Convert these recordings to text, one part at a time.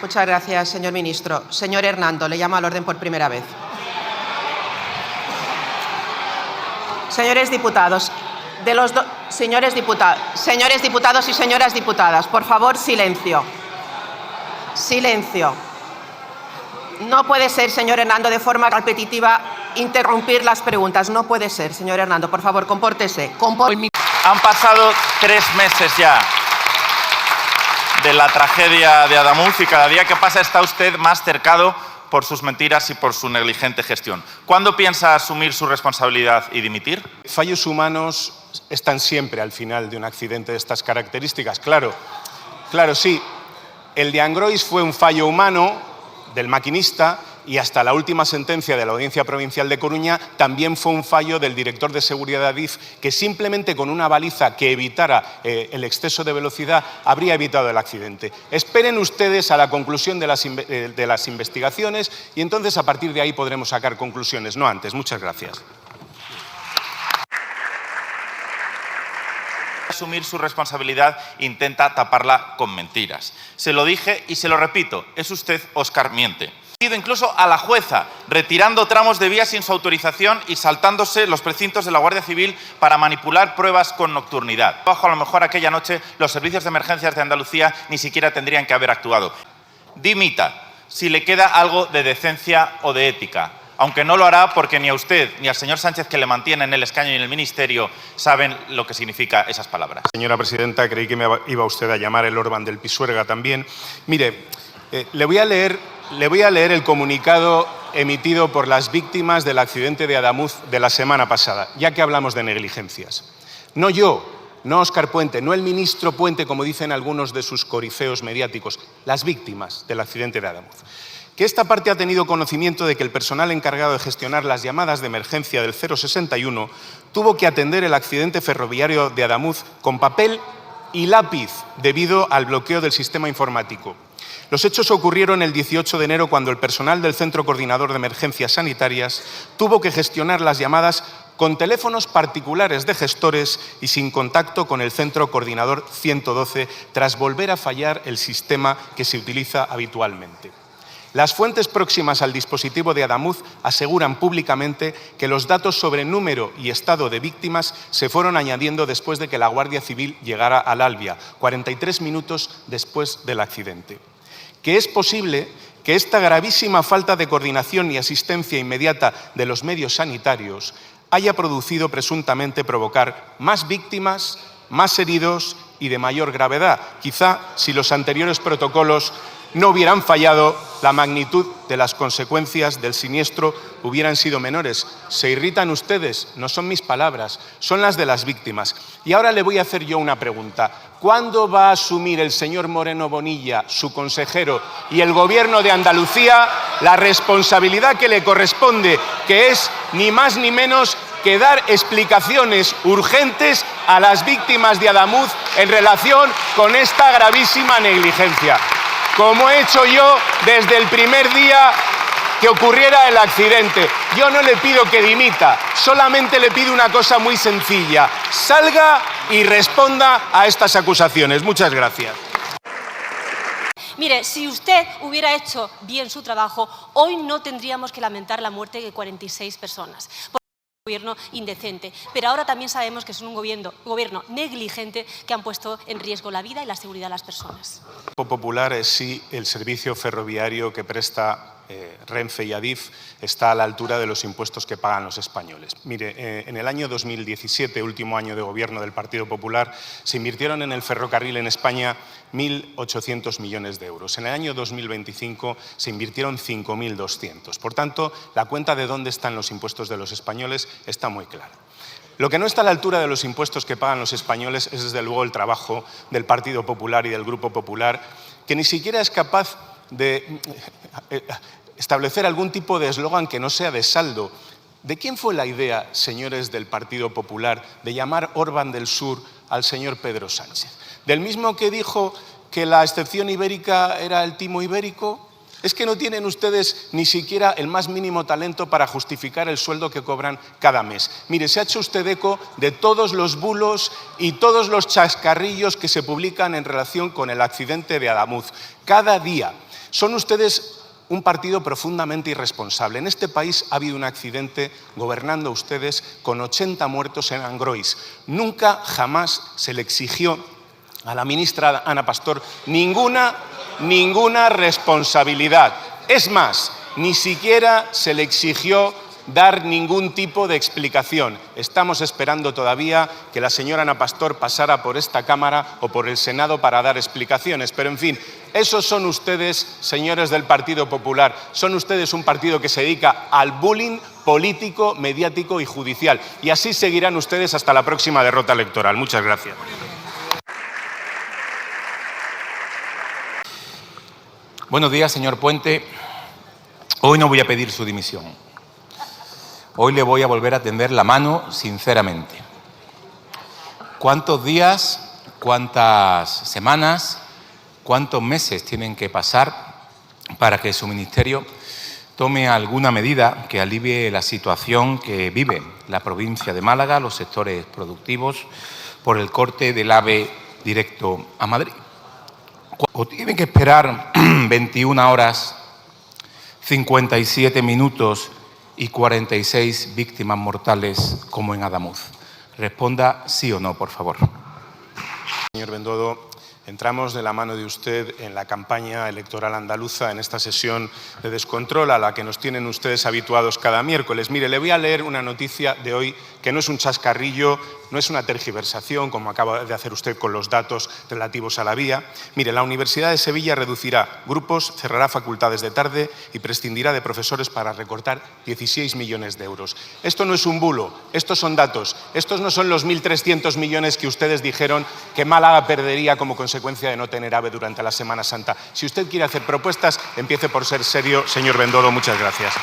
Muchas gracias, señor ministro. Señor Hernando, le llamo al orden por primera vez. Señores diputados, señores diputados y señoras diputadas, por favor, silencio. Silencio. No puede ser, señor Hernando, de forma repetitiva interrumpir las preguntas. No puede ser, señor Hernando. Por favor, compórtese. Han pasado 3 meses ya de la tragedia de Adamuz y cada día que pasa está usted más cercado por sus mentiras y por su negligente gestión. ¿Cuándo piensa asumir su responsabilidad y dimitir? Fallos humanos están siempre al final de un accidente de estas características. Claro, sí. El de Angrois fue un fallo humano del maquinista y hasta la última sentencia de la Audiencia Provincial de Coruña también fue un fallo del director de seguridad de Adif, que simplemente con una baliza que evitara el exceso de velocidad habría evitado el accidente. Esperen ustedes a la conclusión de las investigaciones y entonces a partir de ahí podremos sacar conclusiones, no antes. Muchas gracias. Asumir su responsabilidad intenta taparla con mentiras. Se lo dije y se lo repito, es usted Óscar Miente. Ha ido incluso a la jueza, retirando tramos de vía sin su autorización y saltándose los precintos de la Guardia Civil para manipular pruebas con nocturnidad. A lo mejor aquella noche los servicios de emergencias de Andalucía ni siquiera tendrían que haber actuado. Dimita, si le queda algo de decencia o de ética. Aunque no lo hará porque ni a usted ni al señor Sánchez, que le mantiene en el escaño y en el ministerio, saben lo que significan esas palabras. Señora presidenta, creí que me iba usted a llamar el Orbán del Pisuerga también. Mire, le voy a leer el comunicado emitido por las víctimas del accidente de Adamuz de la semana pasada, ya que hablamos de negligencias. No yo, no Óscar Puente, no el ministro Puente, como dicen algunos de sus corifeos mediáticos, las víctimas del accidente de Adamuz. Que esta parte ha tenido conocimiento de que el personal encargado de gestionar las llamadas de emergencia del 061 tuvo que atender el accidente ferroviario de Adamuz con papel y lápiz debido al bloqueo del sistema informático. Los hechos ocurrieron el 18 de enero cuando el personal del Centro Coordinador de Emergencias Sanitarias tuvo que gestionar las llamadas con teléfonos particulares de gestores y sin contacto con el Centro Coordinador 112 tras volver a fallar el sistema que se utiliza habitualmente. Las fuentes próximas al dispositivo de Adamuz aseguran públicamente que los datos sobre número y estado de víctimas se fueron añadiendo después de que la Guardia Civil llegara al Albia, 43 minutos después del accidente. Que es posible que esta gravísima falta de coordinación y asistencia inmediata de los medios sanitarios haya producido presuntamente provocar más víctimas, más heridos y de mayor gravedad. Quizá si los anteriores protocolos no hubieran fallado, la magnitud de las consecuencias del siniestro hubieran sido menores. Se irritan ustedes, no son mis palabras, son las de las víctimas. Y ahora le voy a hacer yo una pregunta. ¿Cuándo va a asumir el señor Moreno Bonilla, su consejero, y el Gobierno de Andalucía la responsabilidad que le corresponde, que es ni más ni menos que dar explicaciones urgentes a las víctimas de Adamuz en relación con esta gravísima negligencia? Como he hecho yo desde el primer día que ocurriera el accidente. Yo no le pido que dimita, solamente le pido una cosa muy sencilla: salga y responda a estas acusaciones. Muchas gracias. Mire, si usted hubiera hecho bien su trabajo, hoy no tendríamos que lamentar la muerte de 46 personas. Gobierno indecente, pero ahora también sabemos que es un gobierno negligente que han puesto en riesgo la vida y la seguridad de las personas. El Grupo Popular es sí el servicio ferroviario que presta Renfe y Adif está a la altura de los impuestos que pagan los españoles. Mire, en el año 2017, último año de gobierno del Partido Popular, se invirtieron en el ferrocarril en España 1.800 millones de euros. En el año 2025 se invirtieron 5.200. Por tanto, la cuenta de dónde están los impuestos de los españoles está muy clara. Lo que no está a la altura de los impuestos que pagan los españoles es, desde luego, el trabajo del Partido Popular y del Grupo Popular, que ni siquiera es capaz de establecer algún tipo de eslogan que no sea de saldo. ¿De quién fue la idea, señores del Partido Popular, de llamar Orbán del Sur al señor Pedro Sánchez? ¿Del mismo que dijo que la excepción ibérica era el timo ibérico? ¿Es que no tienen ustedes ni siquiera el más mínimo talento para justificar el sueldo que cobran cada mes? Mire, se ha hecho usted eco de todos los bulos y todos los chascarrillos que se publican en relación con el accidente de Adamuz. Cada día Son ustedes un partido profundamente irresponsable. En este país ha habido un accidente gobernando ustedes con 80 muertos en Angrois. Nunca, jamás se le exigió a la ministra Ana Pastor ninguna responsabilidad. Es más, ni siquiera se le exigió dar ningún tipo de explicación. Estamos esperando todavía que la señora Ana Pastor pasara por esta Cámara o por el Senado para dar explicaciones. Pero, en fin, esos son ustedes, señores del Partido Popular. Son ustedes un partido que se dedica al bullying político, mediático y judicial. Y así seguirán ustedes hasta la próxima derrota electoral. Muchas gracias. Buenos días, señor Puente. Hoy no voy a pedir su dimisión. Hoy le voy a volver a tender la mano sinceramente. ¿Cuántos días, cuántas semanas, cuántos meses tienen que pasar para que su ministerio tome alguna medida que alivie la situación que vive la provincia de Málaga, los sectores productivos, por el corte del AVE directo a Madrid? O tienen que esperar 21 horas, 57 minutos y 46 víctimas mortales como en Adamuz. Responda sí o no, por favor. Señor Bendodo, entramos de la mano de usted en la campaña electoral andaluza, en esta sesión de descontrol a la que nos tienen ustedes habituados cada miércoles. Mire, le voy a leer una noticia de hoy que no es un chascarrillo, no es una tergiversación, como acaba de hacer usted con los datos relativos a la vía. Mire, la Universidad de Sevilla reducirá grupos, cerrará facultades de tarde y prescindirá de profesores para recortar 16 millones de euros. Esto no es un bulo, estos son datos. Estos no son los 1.300 millones que ustedes dijeron que Málaga perdería como consecuencia de no tener AVE durante la Semana Santa. Si usted quiere hacer propuestas, empiece por ser serio, señor Bendodo. Muchas gracias.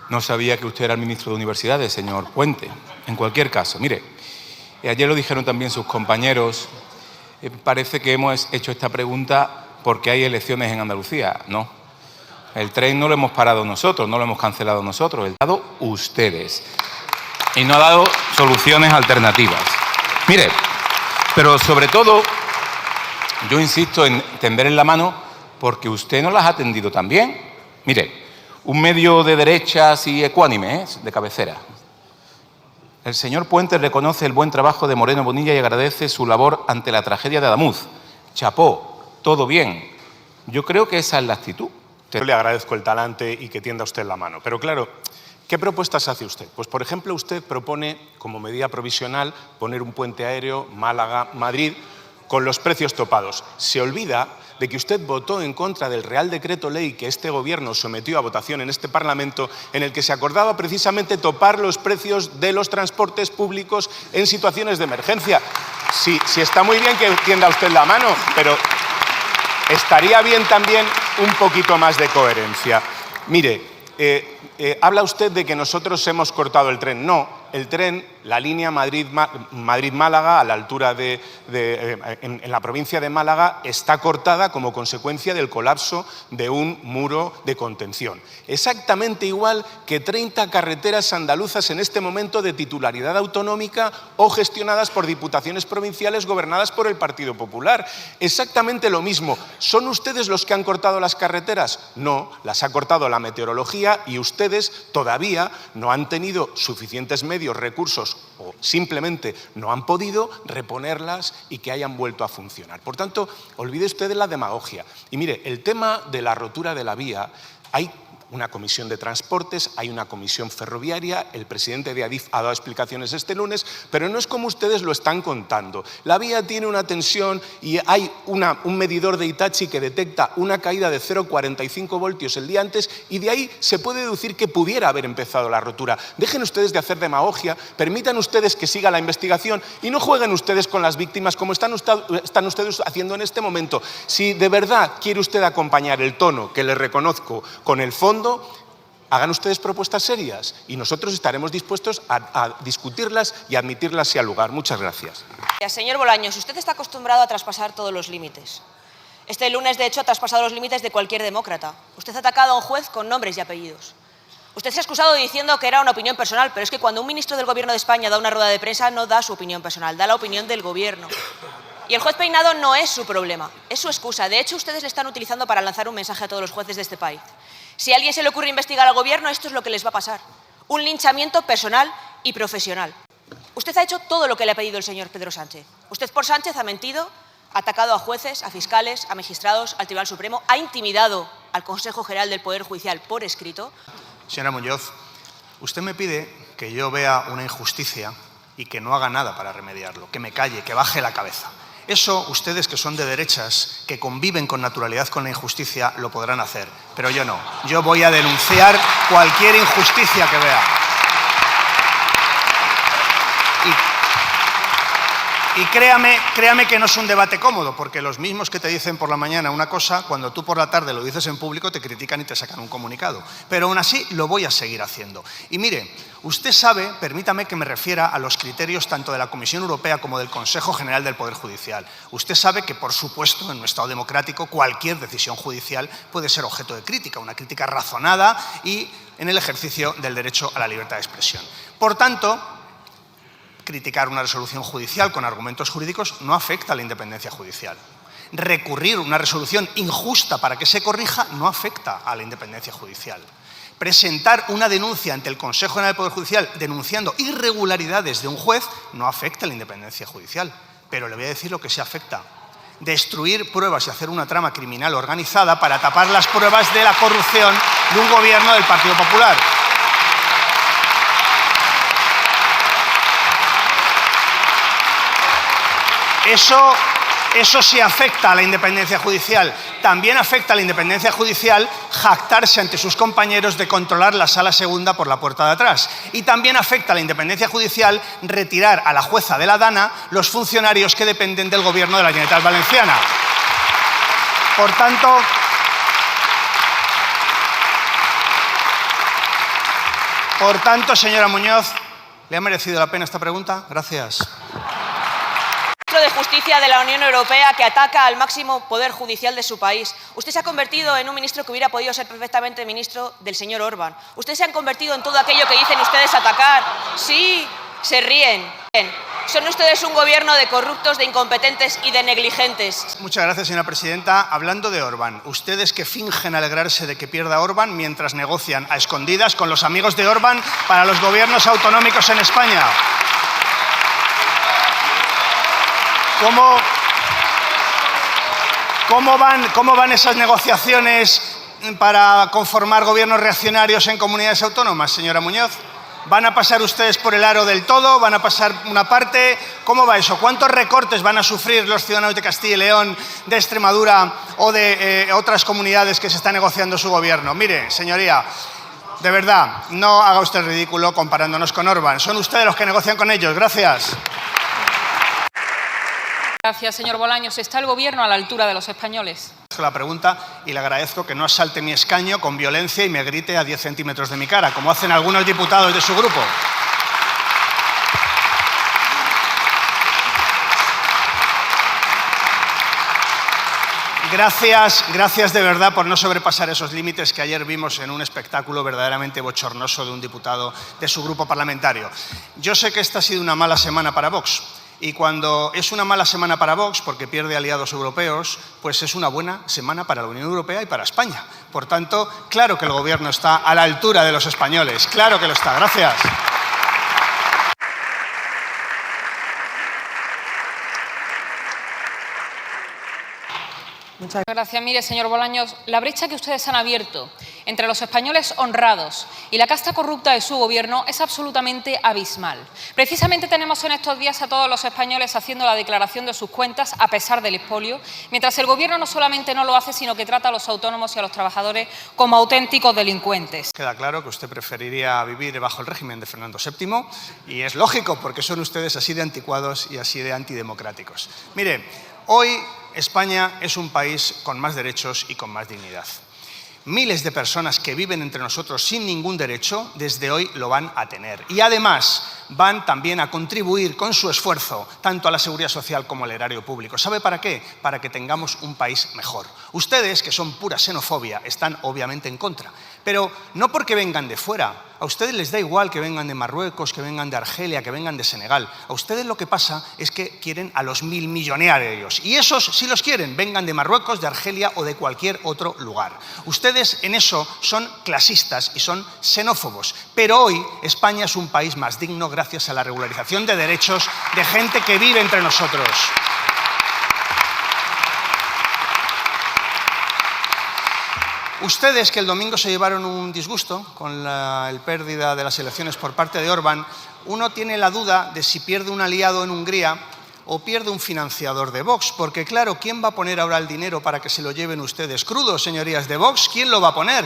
No sabía que usted era el ministro de Universidades, señor Puente. En cualquier caso, mire, ayer lo dijeron también sus compañeros, parece que hemos hecho esta pregunta porque hay elecciones en Andalucía. No, el tren no lo hemos parado nosotros, no lo hemos cancelado nosotros, lo han dado ustedes. Y no ha dado soluciones alternativas. Mire, pero sobre todo, yo insisto en tenderle la mano porque usted no las ha atendido tan bien. Mire, un medio de derechas y ecuánime, de cabecera. El señor Puente reconoce el buen trabajo de Moreno Bonilla y agradece su labor ante la tragedia de Adamuz. Chapó, todo bien. Yo creo que esa es la actitud. Yo le agradezco el talante y que tienda usted la mano. Pero claro, ¿qué propuestas hace usted? Pues, por ejemplo, usted propone, como medida provisional, poner un puente aéreo Málaga-Madrid con los precios topados. Se olvida de que usted votó en contra del Real Decreto Ley que este Gobierno sometió a votación en este Parlamento, en el que se acordaba precisamente topar los precios de los transportes públicos en situaciones de emergencia. Sí, está muy bien que tienda usted la mano, pero estaría bien también un poquito más de coherencia. Mire, habla usted de que nosotros hemos cortado el tren. No, el tren, la línea Madrid-Málaga, a la altura en la provincia de Málaga, está cortada como consecuencia del colapso de un muro de contención. Exactamente igual que 30 carreteras andaluzas en este momento de titularidad autonómica o gestionadas por diputaciones provinciales gobernadas por el Partido Popular. Exactamente lo mismo. ¿Son ustedes los que han cortado las carreteras? No, las ha cortado la meteorología y ustedes todavía no han tenido suficientes medios, recursos o simplemente no han podido reponerlas y que hayan vuelto a funcionar. Por tanto, olvide usted de la demagogia. Y mire, el tema de la rotura de la vía, hay una comisión de transportes, hay una comisión ferroviaria, el presidente de Adif ha dado explicaciones este lunes, pero no es como ustedes lo están contando. La vía tiene una tensión y hay un medidor de Hitachi que detecta una caída de 0,45 voltios el día antes y de ahí se puede deducir que pudiera haber empezado la rotura. Dejen ustedes de hacer demagogia, permitan ustedes que siga la investigación y no jueguen ustedes con las víctimas como están ustedes haciendo en este momento. Si de verdad quiere usted acompañar el tono que le reconozco con el fondo, hagan ustedes propuestas serias y nosotros estaremos dispuestos a discutirlas y admitirlas si al lugar. Muchas gracias. Señor Bolaños, usted está acostumbrado a traspasar todos los límites. Este lunes, de hecho, ha traspasado los límites de cualquier demócrata. Usted ha atacado a un juez con nombres y apellidos. Usted se ha excusado diciendo que era una opinión personal, pero es que cuando un ministro del Gobierno de España da una rueda de prensa no da su opinión personal, da la opinión del Gobierno. Y el juez Peinado no es su problema, es su excusa. De hecho, ustedes le están utilizando para lanzar un mensaje a todos los jueces de este país. Si a alguien se le ocurre investigar al Gobierno, esto es lo que les va a pasar. Un linchamiento personal y profesional. Usted ha hecho todo lo que le ha pedido el señor Pedro Sánchez. Usted por Sánchez ha mentido, ha atacado a jueces, a fiscales, a magistrados, al Tribunal Supremo, ha intimidado al Consejo General del Poder Judicial por escrito. Señora Muñoz, usted me pide que yo vea una injusticia y que no haga nada para remediarlo, que me calle, que baje la cabeza. Eso ustedes que son de derechas, que conviven con naturalidad con la injusticia, lo podrán hacer, pero yo no. Yo voy a denunciar cualquier injusticia que vea. Y créame que no es un debate cómodo, porque los mismos que te dicen por la mañana una cosa, cuando tú por la tarde lo dices en público, te critican y te sacan un comunicado. Pero aún así lo voy a seguir haciendo. Y mire, usted sabe, permítame que me refiera a los criterios tanto de la Comisión Europea como del Consejo General del Poder Judicial. Usted sabe que, por supuesto, en nuestro Estado democrático, cualquier decisión judicial puede ser objeto de crítica, una crítica razonada y en el ejercicio del derecho a la libertad de expresión. Por tanto, criticar una resolución judicial con argumentos jurídicos no afecta a la independencia judicial. Recurrir una resolución injusta para que se corrija no afecta a la independencia judicial. Presentar una denuncia ante el Consejo General del Poder Judicial denunciando irregularidades de un juez no afecta a la independencia judicial. Pero le voy a decir lo que sí afecta. Destruir pruebas y hacer una trama criminal organizada para tapar las pruebas de la corrupción de un gobierno del Partido Popular. Eso sí afecta a la independencia judicial. También afecta a la independencia judicial jactarse ante sus compañeros de controlar la sala segunda por la puerta de atrás. Y también afecta a la independencia judicial retirar a la jueza de la Dana los funcionarios que dependen del Gobierno de la Generalitat Valenciana. Por tanto, señora Muñoz, ¿le ha merecido la pena esta pregunta? Gracias. De Justicia de la Unión Europea que ataca al máximo poder judicial de su país. Usted se ha convertido en un ministro que hubiera podido ser perfectamente ministro del señor Orbán. Ustedes se han convertido en todo aquello que dicen ustedes atacar. Sí, se ríen. Son ustedes un gobierno de corruptos, de incompetentes y de negligentes. Muchas gracias, señora presidenta. Hablando de Orbán, ustedes que fingen alegrarse de que pierda Orbán mientras negocian a escondidas con los amigos de Orbán para los gobiernos autonómicos en España. ¿Cómo van esas negociaciones para conformar gobiernos reaccionarios en comunidades autónomas, señora Muñoz? ¿Van a pasar ustedes por el aro del todo? ¿Van a pasar una parte? ¿Cómo va eso? ¿Cuántos recortes van a sufrir los ciudadanos de Castilla y León, de Extremadura o de otras comunidades que se está negociando su gobierno? Mire, señoría, de verdad, no haga usted el ridículo comparándonos con Orbán. Son ustedes los que negocian con ellos. Gracias. Gracias, señor Bolaños. ¿Está el Gobierno a la altura de los españoles? La pregunta y le agradezco que no asalte mi escaño con violencia y me grite a 10 centímetros de mi cara, como hacen algunos diputados de su grupo. Gracias de verdad por no sobrepasar esos límites que ayer vimos en un espectáculo verdaderamente bochornoso de un diputado de su grupo parlamentario. Yo sé que esta ha sido una mala semana para Vox. Y cuando es una mala semana para Vox, porque pierde aliados europeos, pues es una buena semana para la Unión Europea y para España. Por tanto, claro que el Gobierno está a la altura de los españoles. Claro que lo está. Gracias. Muchas gracias. Mire, señor Bolaños, la brecha que ustedes han abierto entre los españoles honrados y la casta corrupta de su gobierno es absolutamente abismal. Precisamente tenemos en estos días a todos los españoles haciendo la declaración de sus cuentas a pesar del expolio, mientras el gobierno no solamente no lo hace, sino que trata a los autónomos y a los trabajadores como auténticos delincuentes. Queda claro que usted preferiría vivir bajo el régimen de Fernando VII y es lógico porque son ustedes así de anticuados y así de antidemocráticos. Mire, hoy España es un país con más derechos y con más dignidad. Miles de personas que viven entre nosotros sin ningún derecho, desde hoy lo van a tener. Y además van también a contribuir con su esfuerzo tanto a la seguridad social como al erario público. ¿Sabe para qué? Para que tengamos un país mejor. Ustedes, que son pura xenofobia, están obviamente en contra. pero no porque vengan de fuera. A ustedes les da igual que vengan de Marruecos, que vengan de Argelia, que vengan de Senegal. A ustedes lo que pasa es que quieren a los 1000 millonarios. Y esos sí los quieren, vengan de Marruecos, de Argelia o de cualquier otro lugar. Ustedes en eso son clasistas y son xenófobos. Pero hoy España es un país más digno gracias a la regularización de derechos de gente que vive entre nosotros. Ustedes, que el domingo se llevaron un disgusto con la pérdida de las elecciones por parte de Orbán, uno tiene la duda de si pierde un aliado en Hungría o pierde un financiador de Vox, porque claro, ¿quién va a poner ahora el dinero para que se lo lleven ustedes crudo, señorías de Vox? ¿Quién lo va a poner?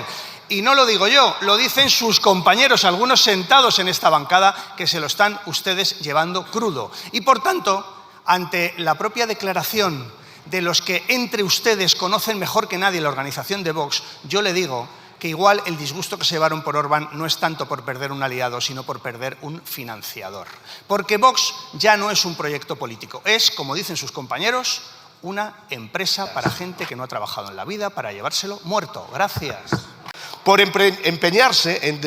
Y no lo digo yo, lo dicen sus compañeros, algunos sentados en esta bancada, que se lo están ustedes llevando crudo. Y por tanto, ante la propia declaración de los que entre ustedes conocen mejor que nadie la organización de Vox, yo le digo que igual el disgusto que se llevaron por Orbán no es tanto por perder un aliado, sino por perder un financiador. Porque Vox ya no es un proyecto político, es, como dicen sus compañeros, una empresa para gente que no ha trabajado en la vida, para llevárselo muerto. Gracias. Por empeñarse en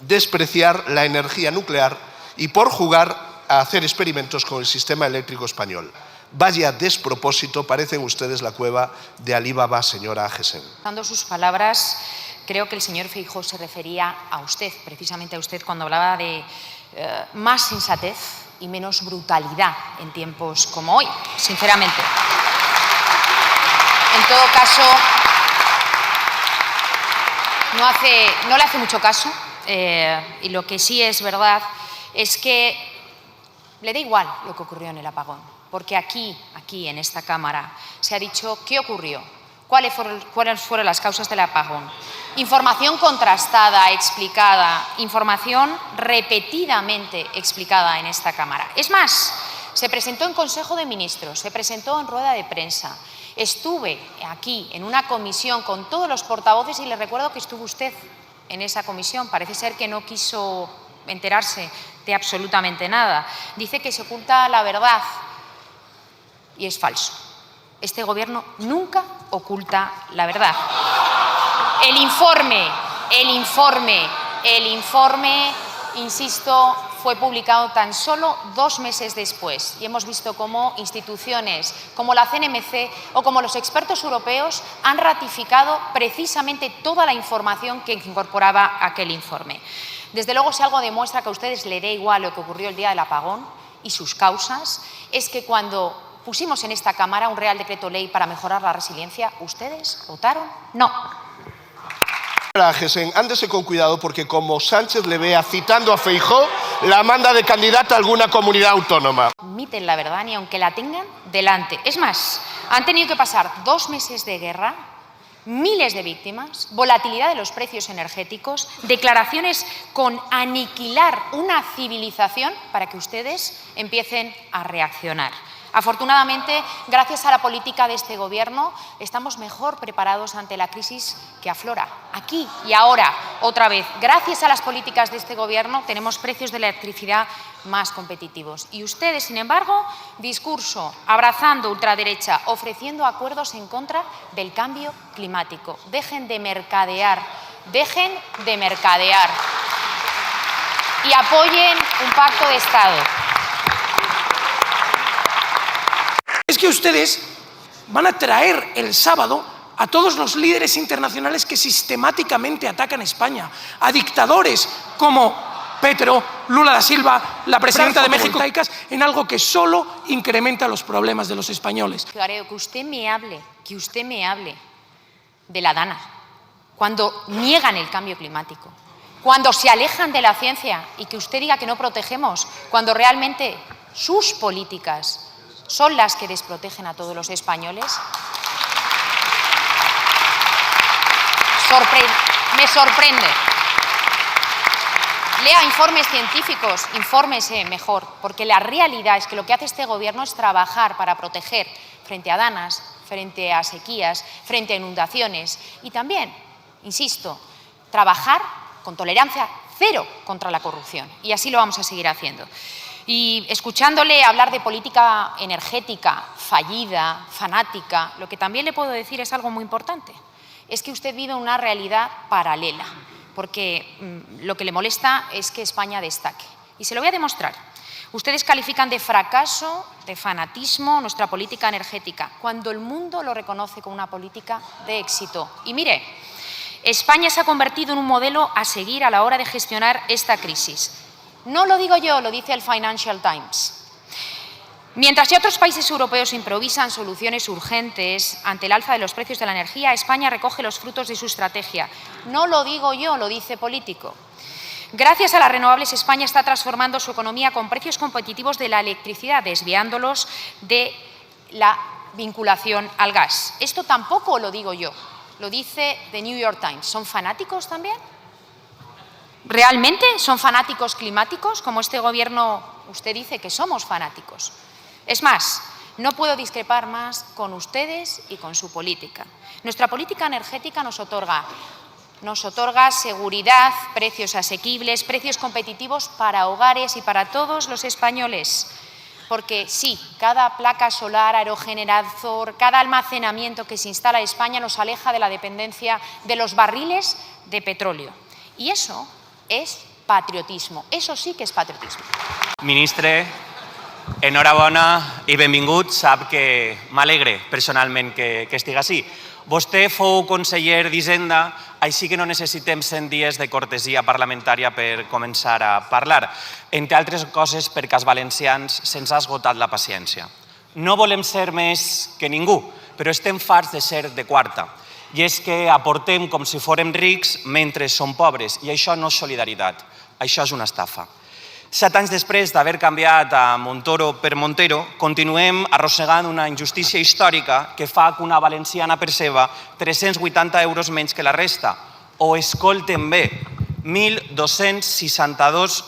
despreciar la energía nuclear y por jugar a hacer experimentos con el sistema eléctrico español. Vaya despropósito, parecen ustedes la cueva de Alí Baba, señora Agesen. Usando sus palabras, creo que el señor Feijóo se refería a usted, precisamente a usted, cuando hablaba de más sensatez y menos brutalidad en tiempos como hoy, sinceramente. En todo caso, no le hace mucho caso, y lo que sí es verdad es que le da igual lo que ocurrió en el apagón. Porque aquí en esta Cámara, se ha dicho qué ocurrió, cuáles fueron las causas del apagón. Información contrastada, explicada, información repetidamente explicada en esta Cámara. Es más, se presentó en Consejo de Ministros, se presentó en rueda de prensa. Estuve aquí en una comisión con todos los portavoces y le recuerdo que estuvo usted en esa comisión. Parece ser que no quiso enterarse de absolutamente nada. Dice que se oculta la verdad. Y es falso. Este Gobierno nunca oculta la verdad. El informe, insisto, fue publicado tan solo 2 meses después y hemos visto cómo instituciones como la CNMC o como los expertos europeos han ratificado precisamente toda la información que incorporaba aquel informe. Desde luego, si algo demuestra que a ustedes les da igual lo que ocurrió el día del apagón y sus causas, es que cuando pusimos en esta Cámara un Real Decreto Ley para mejorar la resiliencia, ¿ustedes votaron? No. Señora Agesen, ándese con cuidado porque como Sánchez le vea citando a Feijóo, la manda de candidata a alguna comunidad autónoma. Admiten la verdad ni aunque la tengan delante. Es más, han tenido que pasar 2 meses de guerra, miles de víctimas, volatilidad de los precios energéticos, declaraciones con aniquilar una civilización para que ustedes empiecen a reaccionar. Afortunadamente, gracias a la política de este Gobierno, estamos mejor preparados ante la crisis que aflora. Aquí y ahora, otra vez, gracias a las políticas de este Gobierno, tenemos precios de electricidad más competitivos. Y ustedes, sin embargo, discurso, abrazando ultraderecha, ofreciendo acuerdos en contra del cambio climático. Dejen de mercadear y apoyen un pacto de Estado. Es que ustedes van a traer el sábado a todos los líderes internacionales que sistemáticamente atacan España, a dictadores como Petro, Lula da Silva, la presidenta de México, en algo que solo incrementa los problemas de los españoles. Creo que usted me hable de la Dana, cuando niegan el cambio climático, cuando se alejan de la ciencia y que usted diga que no protegemos, cuando realmente sus políticas son las que desprotegen a todos los españoles. Me sorprende. Lea informes científicos, infórmese mejor, porque la realidad es que lo que hace este Gobierno es trabajar para proteger frente a danas, frente a sequías, frente a inundaciones y también, insisto, trabajar con tolerancia cero contra la corrupción. Y así lo vamos a seguir haciendo. Y escuchándole hablar de política energética fallida, fanática, lo que también le puedo decir es algo muy importante. Es que usted vive una realidad paralela. porque lo que le molesta es que España destaque. Y se lo voy a demostrar. Ustedes califican de fracaso, de fanatismo, nuestra política energética, cuando el mundo lo reconoce como una política de éxito. Y mire, España se ha convertido en un modelo a seguir a la hora de gestionar esta crisis. No lo digo yo, lo dice el Financial Times. Mientras ya otros países europeos improvisan soluciones urgentes ante el alza de los precios de la energía, España recoge los frutos de su estrategia. No lo digo yo, lo dice Político. Gracias a las renovables, España está transformando su economía con precios competitivos de la electricidad, desviándolos de la vinculación al gas. Esto tampoco lo digo yo, lo dice The New York Times. ¿Son fanáticos también? ¿Realmente son fanáticos climáticos? Como este Gobierno, usted dice que somos fanáticos. Es más, no puedo discrepar más con ustedes y con su política. Nuestra política energética nos otorga seguridad, precios asequibles, precios competitivos para hogares y para todos los españoles. Porque sí, cada placa solar, aerogenerador, cada almacenamiento que se instala en España nos aleja de la dependencia de los barriles de petróleo. Y eso és patriotisme. Eso sí que és patriotisme. Ministre, enhorabona i benvingut. Sap que m'alegre personalment que estigui així. Vostè fou conseller d'Hisenda, així que no necessitem 100 dies de cortesia parlamentària per començar a parlar. Entre altres coses perquè als valencians se'ns ha esgotat la paciència. No volem ser més que ningú, però estem farts de ser de quarta. I és que aportem com si fórem rics mentre som pobres, i això no és solidaritat, això és una estafa. 7 anys després d'haver canviat a Montoro per Montero, continuem arrossegant una injustícia històrica que fa que una valenciana perceba 380 euros menys que la resta. O escolten bé, 1.262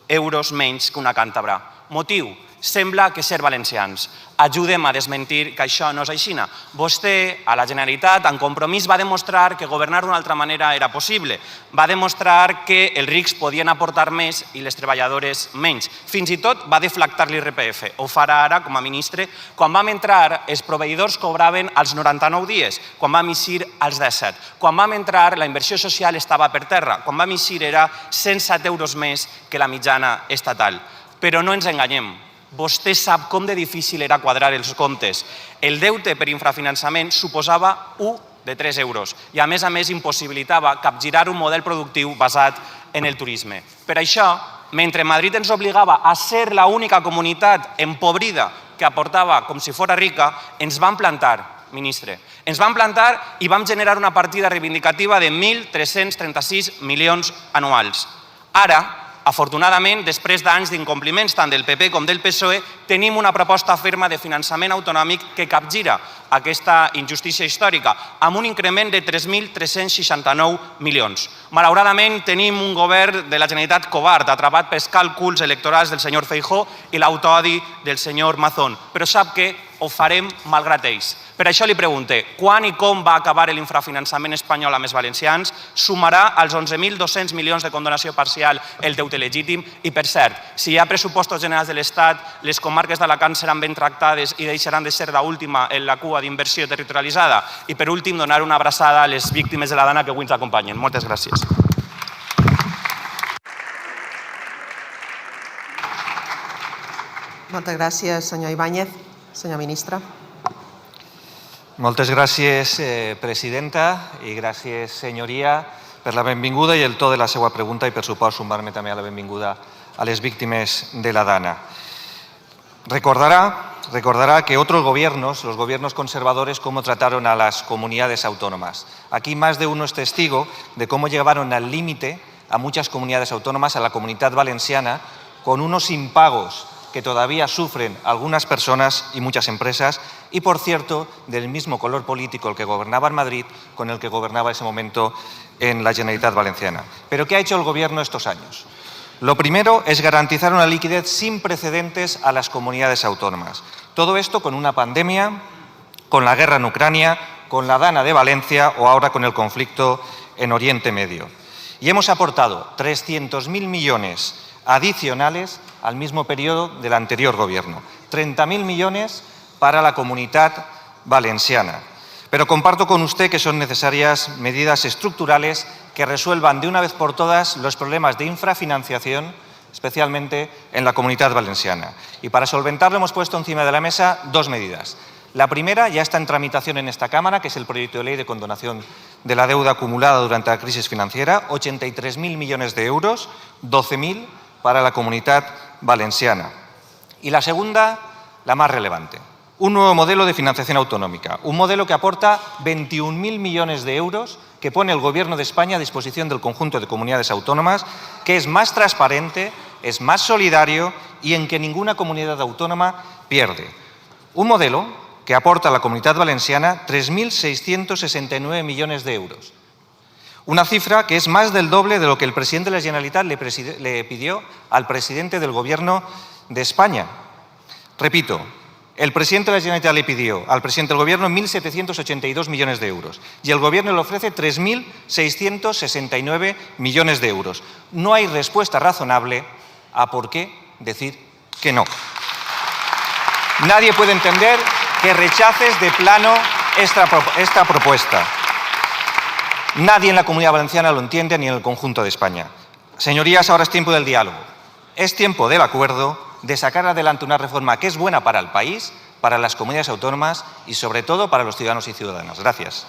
euros menys que una càntabra. Motiu? Sembla que ser valencians. Ajudem a desmentir que això no és així. Vostè, a la Generalitat, en Compromís, va demostrar que governar d'una altra manera era possible. Va demostrar que els rics podien aportar més i les treballadores menys. Fins i tot va deflactar l'IRPF. Ho farà ara, com a ministre. Quan vam entrar, els proveïdors cobraven als 99 dies. Quan vam eixir, als 17. Quan vam entrar, la inversió social estava per terra. Quan vam eixir, era 107 euros més que la mitjana estatal. Però no ens enganyem. Vostè sap com de difícil era quadrar els comptes. El deute per infrafinançament suposava 1 de 3 euros i, a més, impossibilitava capgirar un model productiu basat en el turisme. Per això, mentre Madrid ens obligava a ser l'única comunitat empobrida que aportava com si fos rica, ens vam plantar, ministre. Ens vam plantar i vam generar una partida reivindicativa de 1.336 milions anuals. Ara, afortunadament, després d'anys d'incompliments tant del PP com del PSOE, tenim una proposta ferma de finançament autonòmic que capgira aquesta injustícia històrica, amb un increment de 3.369 milions. Malauradament, tenim un govern de la Generalitat covard, atrapat pels càlculs electorals del senyor Feijóo i l'autodi del senyor Mazón. Però sap què? Ho farem malgrat ells. Per això li pregunte, quan i com va acabar l'infrafinançament espanyol amb els valencians? Sumarà als 11.200 milions de condonació parcial el deute legítim? I, per cert, si hi ha pressupostos generals de l'Estat, les comarques d'Alacant seran ben tractades i deixaran de ser l'última en la cua d'inversió territorialitzada? I, per últim, donar una abraçada a les víctimes de la Dana que avui ens acompanyen. Moltes gràcies. Moltes gràcies, senyor Ibáñez. Senyor ministre. Moltes gràcies, presidenta, i gràcies, senyoria, per la benvinguda i el to de la seva pregunta i, per supost, sumar-me també a la benvinguda a les víctimes de la Dana. Recordará que otros gobiernos, los gobiernos conservadores, cómo trataron a las comunidades autónomas. Aquí más de uno es testigo de cómo llevaron al límite a muchas comunidades autónomas, a la Comunitat Valenciana, con unos impagos que todavía sufren algunas personas y muchas empresas, y, por cierto, del mismo color político el que gobernaba en Madrid con el que gobernaba en ese momento en la Generalitat Valenciana. ¿Pero qué ha hecho el Gobierno estos años? Lo primero es garantizar una liquidez sin precedentes a las comunidades autónomas. Todo esto con una pandemia, con la guerra en Ucrania, con la Dana de Valencia o ahora con el conflicto en Oriente Medio. Y hemos aportado 300.000 millones adicionales al mismo periodo del anterior Gobierno. 30.000 millones para la Comunitat Valenciana. Pero comparto con usted que son necesarias medidas estructurales que resuelvan de una vez por todas los problemas de infrafinanciación, especialmente en la Comunidad Valenciana. Y para solventarlo hemos puesto encima de la mesa dos medidas. La primera ya está en tramitación en esta Cámara, que es el proyecto de ley de condonación de la deuda acumulada durante la crisis financiera, 83.000 millones de euros, 12.000 para la Comunidad Valenciana. Y la segunda, la más relevante, un nuevo modelo de financiación autonómica, un modelo que aporta 21.000 millones de euros que pone el Gobierno de España a disposición del conjunto de comunidades autónomas, que es más transparente, es más solidario y en que ninguna comunidad autónoma pierde. Un modelo que aporta a la Comunidad Valenciana 3.669 millones de euros. Una cifra que es más del doble de lo que el presidente de la Generalitat le pidió al presidente del Gobierno de España. Repito, el presidente de la Generalitat le pidió al presidente del Gobierno 1.782 millones de euros y el Gobierno le ofrece 3.669 millones de euros. No hay respuesta razonable a por qué decir que no. Nadie puede entender que rechaces de plano esta propuesta. Nadie en la Comunidad Valenciana lo entiende ni en el conjunto de España. Señorías, ahora es tiempo del diálogo. Es tiempo del acuerdo, de sacar adelante una reforma que es buena para el país, para las comunidades autónomas y, sobre todo, para los ciudadanos y ciudadanas. Gracias.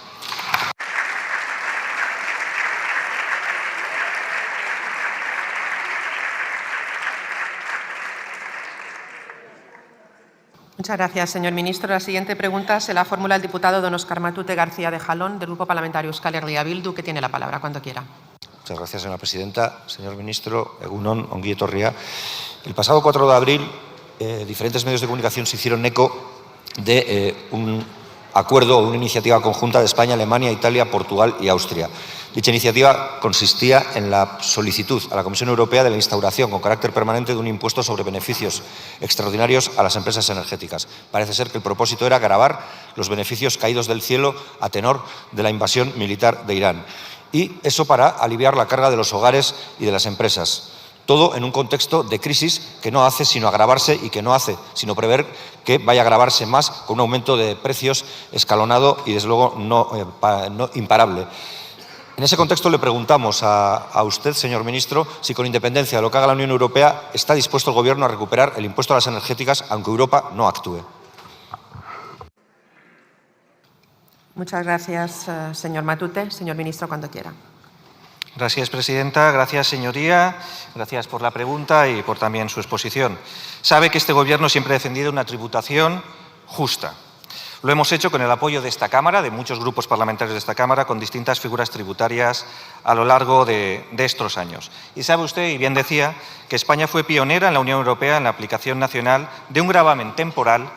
Muchas gracias, señor ministro. La siguiente pregunta se la formula el diputado don Óscar Matute García de Jalón, del Grupo Parlamentario Euskal Herria Bildu, que tiene la palabra cuando quiera. Muchas gracias, señora presidenta. Señor ministro, egunon, ongi etorria. El pasado 4 de abril, diferentes medios de comunicación se hicieron eco de un acuerdo o una iniciativa conjunta de España, Alemania, Italia, Portugal y Austria. Dicha iniciativa consistía en la solicitud a la Comisión Europea de la instauración con carácter permanente de un impuesto sobre beneficios extraordinarios a las empresas energéticas. Parece ser que el propósito era gravar los beneficios caídos del cielo a tenor de la invasión militar de Irán. Y eso para aliviar la carga de los hogares y de las empresas. Todo en un contexto de crisis que no hace sino agravarse y que no hace sino prever que vaya a agravarse más con un aumento de precios escalonado y, desde luego, no imparable. En ese contexto le preguntamos a usted, señor ministro, si con independencia de lo que haga la Unión Europea está dispuesto el Gobierno a recuperar el impuesto a las energéticas aunque Europa no actúe. Muchas gracias, señor Matute. Señor ministro, cuando quiera. Gracias, presidenta. Gracias, señoría. Gracias por la pregunta y por también su exposición. Sabe que este Gobierno siempre ha defendido una tributación justa. Lo hemos hecho con el apoyo de esta Cámara, de muchos grupos parlamentarios de esta Cámara, con distintas figuras tributarias a lo largo de estos años. Y sabe usted, y bien decía, que España fue pionera en la Unión Europea en la aplicación nacional de un gravamen temporal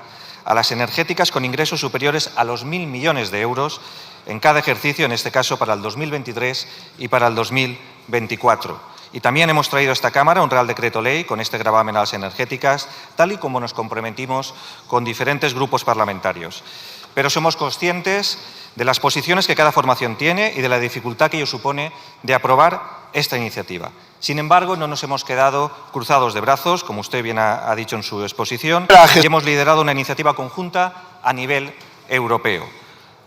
a las energéticas con ingresos superiores a los 1.000 millones de euros en cada ejercicio, en este caso para el 2023 y para el 2024. Y también hemos traído a esta Cámara un Real Decreto Ley con este gravamen a las energéticas, tal y como nos comprometimos con diferentes grupos parlamentarios. Pero somos conscientes de las posiciones que cada formación tiene y de la dificultad que ello supone de aprobar esta iniciativa. Sin embargo, no nos hemos quedado cruzados de brazos, como usted bien ha dicho en su exposición, y hemos liderado una iniciativa conjunta a nivel europeo.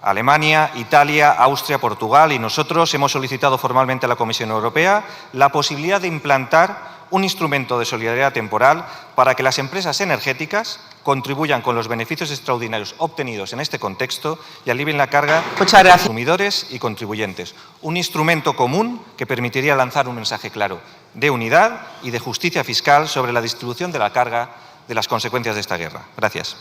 Alemania, Italia, Austria, Portugal y nosotros hemos solicitado formalmente a la Comisión Europea la posibilidad de implantar un instrumento de solidaridad temporal para que las empresas energéticas contribuyan con los beneficios extraordinarios obtenidos en este contexto y alivien la carga a los consumidores y contribuyentes. Un instrumento común que permitiría lanzar un mensaje claro de unidad y de justicia fiscal sobre la distribución de la carga de las consecuencias de esta guerra. Gracias.